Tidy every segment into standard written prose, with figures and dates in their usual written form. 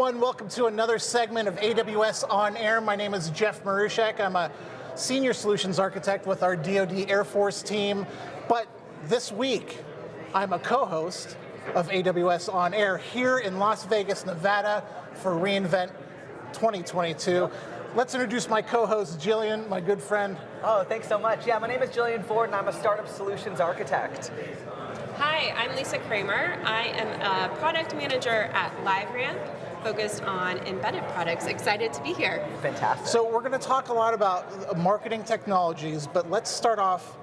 everyone. Welcome to another segment of AWS On Air. My name is Jeff Maruschek. I'm a senior solutions architect with our DoD Air Force team. But this week, I'm a co-host of AWS On Air here in Las Vegas, Nevada for reInvent 2022. Let's introduce my co-host, Jillian, my good friend. Oh, thanks so much. Yeah, my name is Jillian Forde, and I'm a startup solutions architect. Hi, I'm Lisa Cramer. I am a product manager at LiveRamp, focused on embedded products. Excited to be here. Fantastic. So we're going to talk a lot about marketing technologies, but let's start off,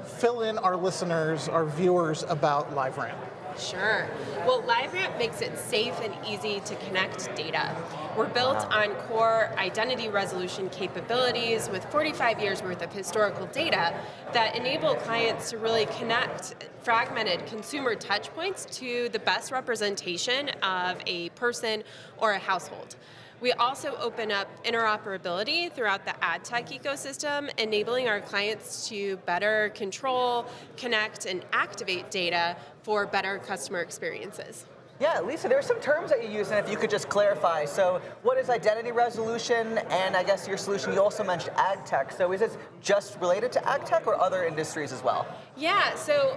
fill in our listeners, our viewers about LiveRamp. Sure. Well, LiveRamp makes it safe and easy to connect data. We're built on core identity resolution capabilities with 45 years worth of historical data that enable clients to really connect fragmented consumer touchpoints to the best representation of a person or a household. We also open up interoperability throughout the ad tech ecosystem, enabling our clients to better control, connect, and activate data for better customer experiences. Yeah, Lisa, there are some terms that you use, and if you could just clarify. So what is identity resolution? And I guess your solution, you also mentioned ad tech. So is this just related to ad tech or other industries as well? Yeah, so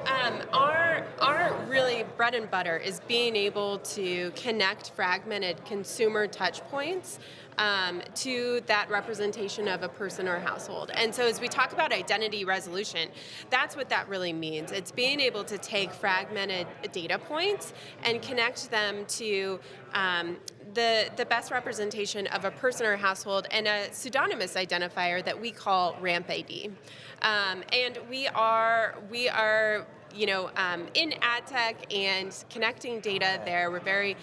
our really bread and butter is being able to connect fragmented consumer touch points to that representation of a person or household. And so as we talk about identity resolution, that's what that really means. It's being able to take fragmented data points and connect them to the best representation of a person or household and a pseudonymous identifier that we call Ramp ID. And we are in ad tech and connecting data there. We're very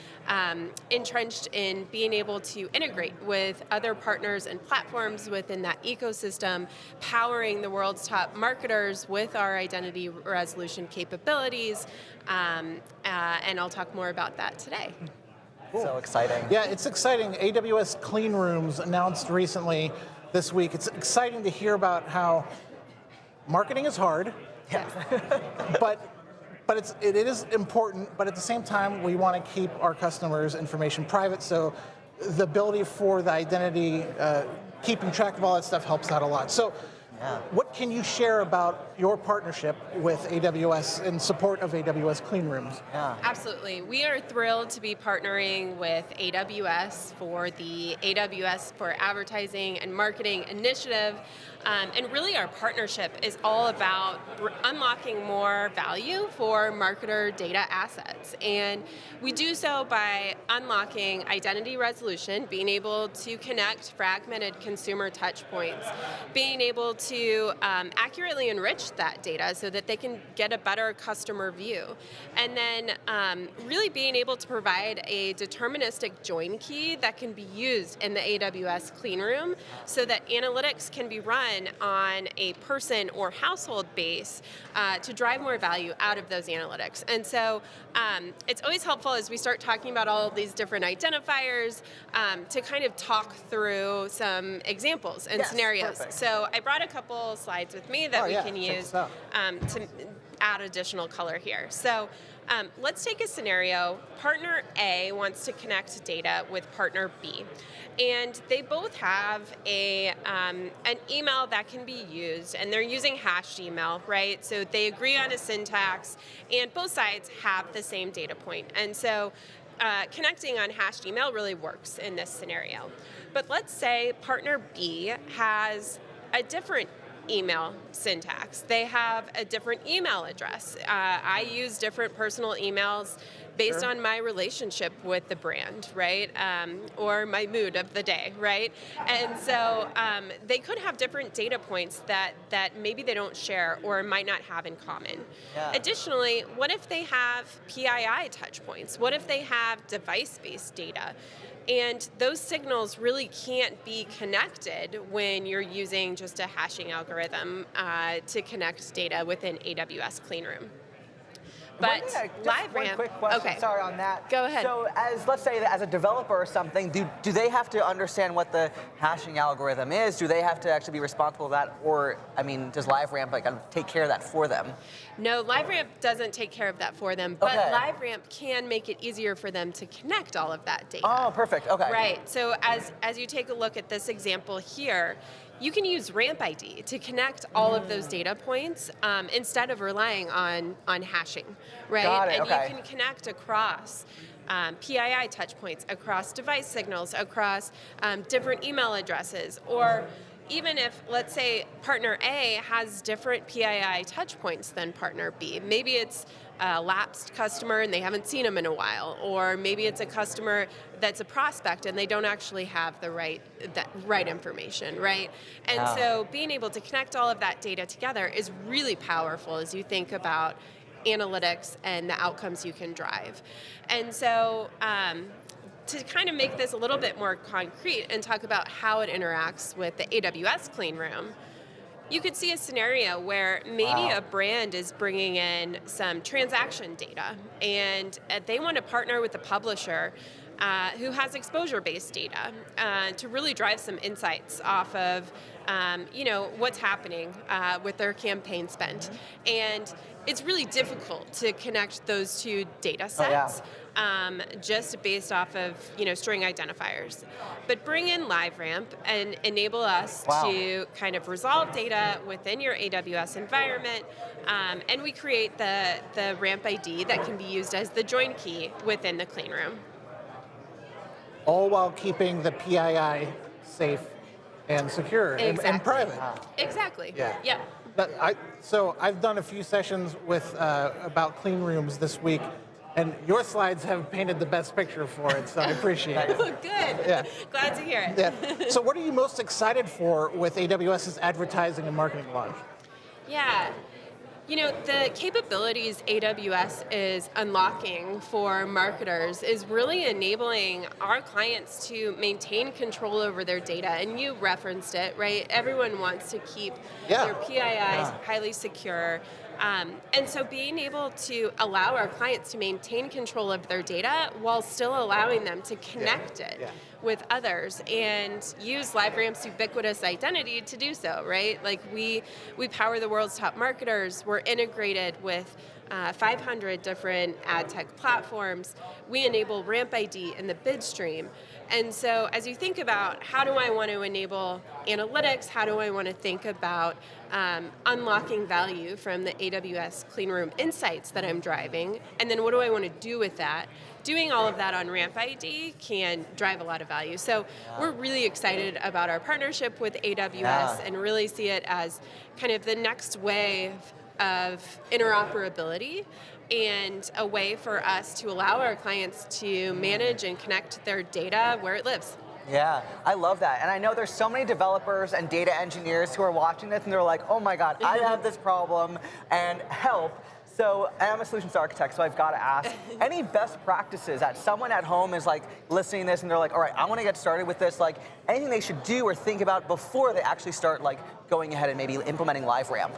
entrenched in being able to integrate with other partners and platforms within that ecosystem, powering the world's top marketers with our identity resolution capabilities. And I'll talk more about that today. Cool. So exciting. Yeah, it's exciting. AWS Clean Rooms announced recently this week. It's exciting to hear about how marketing is hard. Yeah. but it is important, but at the same time, we want to keep our customers' information private, so the ability for the identity, keeping track of all that stuff helps out a lot. So what can you share about your partnership with AWS in support of AWS Clean Rooms? Yeah. Absolutely. We are thrilled to be partnering with AWS for the AWS for Advertising and Marketing initiative. And really our partnership is all about unlocking more value for marketer data assets. And we do so by unlocking identity resolution, being able to connect fragmented consumer touch points, being able to accurately enrich that data so that they can get a better customer view. And then really being able to provide a deterministic join key that can be used in the AWS Clean Room so that analytics can be run on a person or household base to drive more value out of those analytics. And so it's always helpful as we start talking about all of these different identifiers to kind of talk through some examples and scenarios. Perfect. So I brought a couple slides with me that we can use to add additional color here. So let's take a scenario. Partner A wants to connect data with partner B. And they both have an email that can be used, and they're using hashed email, right? So they agree on a syntax, and both sides have the same data point. And so connecting on hashed email really works in this scenario. But let's say partner B has a different email syntax. They have a different email address. I use different personal emails based on my relationship with the brand, right? Or my mood of the day, right? And so they could have different data points that maybe they don't share or might not have in common. Yeah. Additionally, what if they have PII touch points? What if they have device-based data? And those signals really can't be connected when you're using just a hashing algorithm to connect data within AWS Clean Room. But Just one LiveRamp. quick question. Okay. Sorry on that. Go ahead. So, let's say that as a developer or something, do they have to understand what the hashing algorithm is? Do they have to actually be responsible for that, or I mean, does LiveRamp like take care of that for them? No, LiveRamp doesn't take care of that for them, but Okay. LiveRamp can make it easier for them to connect all of that data. Oh, perfect. Okay. Right. So as you take a look at this example here, you can use Ramp ID to connect all of those data points instead of relying on hashing, right? Got it, And okay. you can connect across PII touch points, across device signals, across different email addresses, or even if, let's say, partner A has different PII touch points than partner B. Maybe it's a lapsed customer and they haven't seen them in a while, or maybe it's a customer that's a prospect and they don't actually have the right information, right? And so being able to connect all of that data together is really powerful as you think about analytics and the outcomes you can drive. And so to kind of make this a little bit more concrete and talk about how it interacts with the AWS Clean Room, you could see a scenario where maybe a brand is bringing in some transaction data and they want to partner with a publisher who has exposure-based data to really drive some insights off of what's happening with their campaign spend. And it's really difficult to connect those two data sets just based off of string identifiers. But bring in LiveRamp and enable us to kind of resolve data within your AWS environment, and we create the Ramp ID that can be used as the join key within the clean room. All while keeping the PII safe and secure and private. Exactly. Yeah. Yeah. But so I've done a few sessions with about clean rooms this week, and your slides have painted the best picture for it, so I appreciate it. Good. Yeah. Glad to hear it. Yeah. So what are you most excited for with AWS's advertising and marketing launch? Yeah. The capabilities AWS is unlocking for marketers is really enabling our clients to maintain control over their data. And you referenced it, right? Everyone wants to keep their PIIs highly secure. And so being able to allow our clients to maintain control of their data while still allowing them to connect it with others and use LiveRamp's ubiquitous identity to do so, right? Like we power the world's top marketers. We're integrated with 500 different ad tech platforms. We enable Ramp ID in the bid stream. And so as you think about how do I want to enable analytics, how do I want to think about unlocking value from the AWS Clean Room insights that I'm driving, and then what do I want to do with that? Doing all of that on Ramp ID can drive a lot of value. So we're really excited about our partnership with AWS and really see it as kind of the next wave of interoperability and a way for us to allow our clients to manage and connect their data where it lives. Yeah, I love that. And I know there's so many developers and data engineers who are watching this and they're like, oh my God, I have this problem and help. So I'm a solutions architect, so I've got to ask, any best practices that someone at home is like listening to this and they're like, all right, I want to get started with this, like anything they should do or think about before they actually start like going ahead and maybe implementing LiveRamp?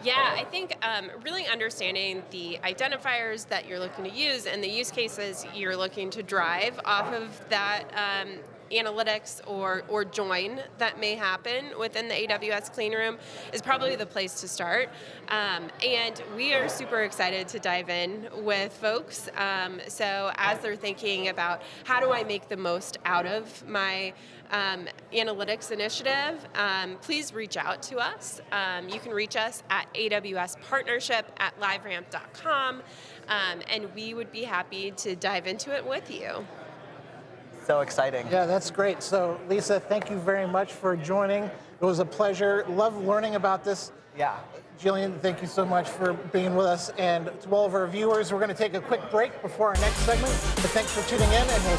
Yeah, I think really understanding the identifiers that you're looking to use and the use cases you're looking to drive off of that analytics or join that may happen within the AWS Clean Room is probably the place to start. And we are super excited to dive in with folks. So as they're thinking about how do I make the most out of my analytics initiative, please reach out to us. You can reach us at awspartnership@liveramp.com, and we would be happy to dive into it with you. So exciting. Yeah, that's great. So Lisa, thank you very much for joining. It was a pleasure. Love learning about this. Yeah. Jillian, thank you so much for being with us. And to all of our viewers, we're going to take a quick break before our next segment. But thanks for tuning in, and we'll